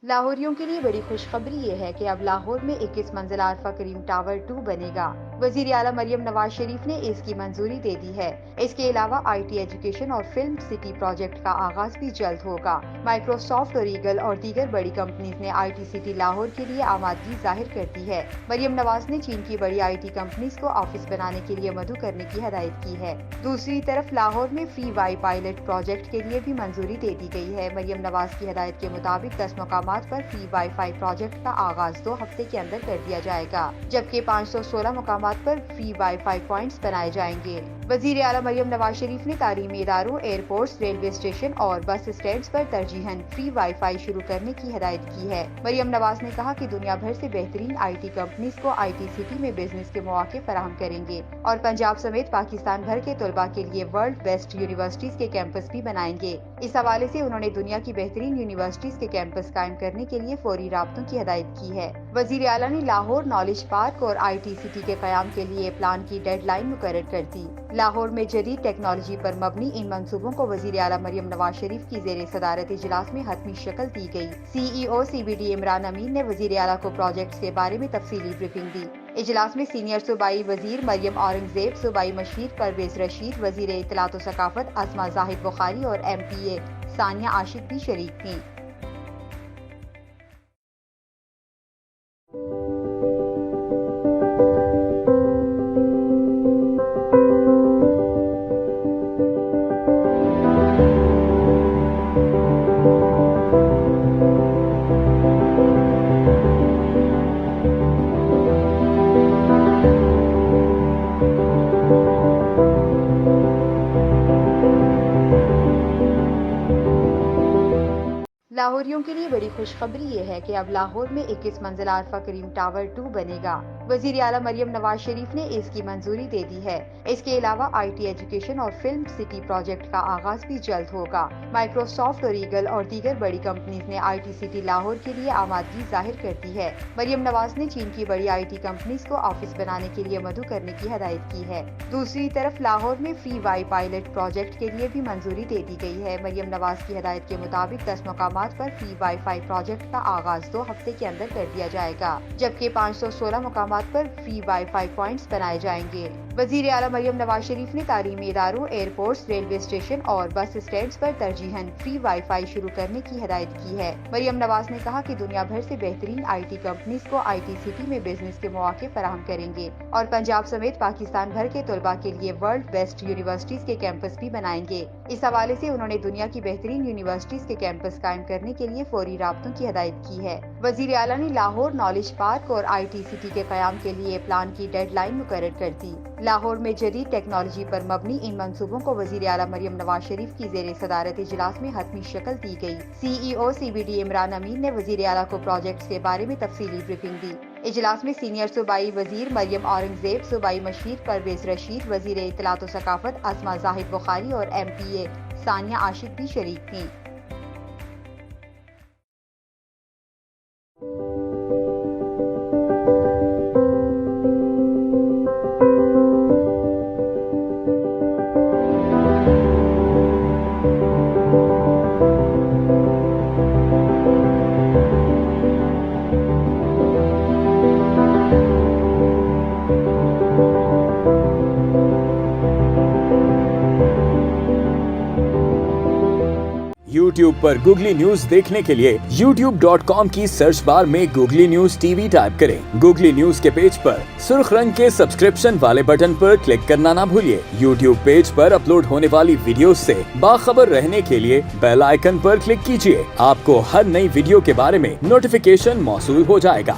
لاہوریوں کے لیے بڑی خوشخبری یہ ہے کہ اب لاہور میں 21 منزلہ عرفہ کریم ٹاور 2 بنے گا۔ وزیر اعلیٰ مریم نواز شریف نے اس کی منظوری دے دی ہے۔ اس کے علاوہ آئی ٹی ایجوکیشن اور فلم سٹی پروجیکٹ کا آغاز بھی جلد ہوگا۔ مائیکروسافٹ اور ایگل اور دیگر بڑی کمپنیز نے آئی ٹی سٹی لاہور کے لیے آمادگی ظاہر کر دی ہے۔ مریم نواز نے چین کی بڑی آئی ٹی کمپنیز کو آفس بنانے کے لیے مدعو کرنے کی ہدایت کی ہے۔ دوسری طرف لاہور میں فری وائی پائلٹ پروجیکٹ کے لیے بھی منظوری دے دی گئی ہے۔ مریم نواز کی ہدایت کے مطابق 10 مقامات پر فری وائی فائی پروجیکٹ کا آغاز 2 ہفتے کے اندر کر دیا جائے گا، جبکہ 516 مقامات پر فری وائی فائی پوائنٹس بنائے جائیں گے۔ وزیر اعلیٰ مریم نواز شریف نے تعلیمی اداروں، ایئرپورٹس، ریلوے اسٹیشن اور بس اسٹینڈز پر ترجیحاً فری وائی فائی شروع کرنے کی ہدایت کی ہے۔ مریم نواز نے کہا کہ دنیا بھر سے بہترین آئی ٹی کمپنیز کو آئی ٹی سٹی میں بزنس کے مواقع فراہم کریں گے اور پنجاب سمیت پاکستان بھر کے طلباء کے لیے ورلڈ بیسٹ یونیورسٹیز کے کیمپس بھی بنائیں گے۔ اس حوالے سے انہوں نے دنیا کی بہترین یونیورسٹیز کے کیمپس قائم کرنے کے لیے فوری رابطوں کی ہدایت کی ہے۔ وزیر اعلیٰ نے لاہور نالج پارک اور آئی ٹی سٹی کے قیام کے لیے پلان کی ڈیڈ لائن مقرر کر دی۔ لاہور میں جدید ٹیکنالوجی پر مبنی ان منصوبوں کو وزیر اعلیٰ مریم نواز شریف کی زیر صدارت اجلاس میں حتمی شکل دی گئی۔ سی ای او سی بی ڈی عمران امین نے وزیر اعلیٰ کو پروجیکٹس کے بارے میں تفصیلی بریفنگ دی۔ اجلاس میں سینئر صوبائی وزیر مریم اورنگزیب، صوبائی مشیر پرویز رشید، وزیر اطلاعات و ثقافت اسما زاہد بخاری اور ایم پی اے ثانیہ عاشق بھی شریک تھیں۔ لاہوریوں کے لیے بڑی خوشخبری یہ ہے کہ اب لاہور میں 21 منزلہ عرفہ کریم ٹاور 2 بنے گا۔ وزیر اعلیٰ مریم نواز شریف نے اس کی منظوری دے دی ہے۔ اس کے علاوہ آئی ٹی ایجوکیشن اور فلم سٹی پروجیکٹ کا آغاز بھی جلد ہوگا۔ مائیکروسافٹ اور ایگل اور دیگر بڑی کمپنیز نے آئی ٹی سٹی لاہور کے لیے آمادگی ظاہر کر دی ہے۔ مریم نواز نے چین کی بڑی آئی ٹی کمپنیز کو آفس بنانے کے لیے مدعو کرنے کی ہدایت کی ہے۔ دوسری طرف لاہور میں فری وائی پائلٹ پروجیکٹ کے لیے بھی منظوری دے دی گئی ہے۔ مریم نواز کی ہدایت کے مطابق 10 مقامات پر فری وائی فائی پروجیکٹ کا آغاز 2 ہفتے کے اندر کر دیا جائے گا، جبکہ 516 مقامات پر فری وائی فائی پوائنٹس بنائے جائیں گے۔ وزیر اعلیٰ مریم نواز شریف نے تعلیمی اداروں، ایئرپورٹس، ریلوے اسٹیشن اور بس اسٹینڈز پر ترجیحاً فری وائی فائی شروع کرنے کی ہدایت کی ہے۔ مریم نواز نے کہا کہ دنیا بھر سے بہترین آئی ٹی کمپنیز کو آئی ٹی سٹی میں بزنس کے مواقع فراہم کریں گے اور پنجاب سمیت پاکستان بھر کے طلباء کے لیے ورلڈ بیسٹ یونیورسٹیز کے کیمپس بھی بنائیں گے۔ اس حوالے سے انہوں نے دنیا کی بہترین یونیورسٹیز کے کیمپس قائم کرنے کے لیے فوری رابطوں کی ہدایت کی ہے۔ وزیر اعلیٰ نے لاہور نالج پارک اور آئی ٹی سٹی کے قیام کے لیے پلان کی ڈیڈ لائن مقرر کر دی۔ لاہور میں جدید ٹیکنالوجی پر مبنی ان منصوبوں کو وزیر اعلیٰ مریم نواز شریف کی زیر صدارت اجلاس میں حتمی شکل دی گئی۔ سی ای او سی بی ڈی عمران امین نے وزیر اعلیٰ کو پروجیکٹس کے بارے میں تفصیلی بریفنگ دی۔ اجلاس میں سینئر صوبائی وزیر مریم اورنگزیب، صوبائی مشیر پرویز رشید، وزیر اطلاعات و ثقافت اسما زاہد بخاری اور ایم پی اے ثانیہ عاشق بھی شریک تھیں۔ یوٹیوب پر گوگلی نیوز دیکھنے کے لیے youtube.com کی سرچ بار میں googly news T V type کریں۔ گوگلی نیوز کے پیج پر سرخ رنگ کے سبسکرپشن والے بٹن پر کلک کرنا نہ بھولیے۔ یوٹیوب پیج پر اپلوڈ ہونے والی ویڈیوز سے باخبر رہنے کے لیے بیل آئیکن پر کلک کیجیے۔ آپ کو ہر نئی ویڈیو کے بارے میں نوٹیفیکیشن موصول ہو جائے گا۔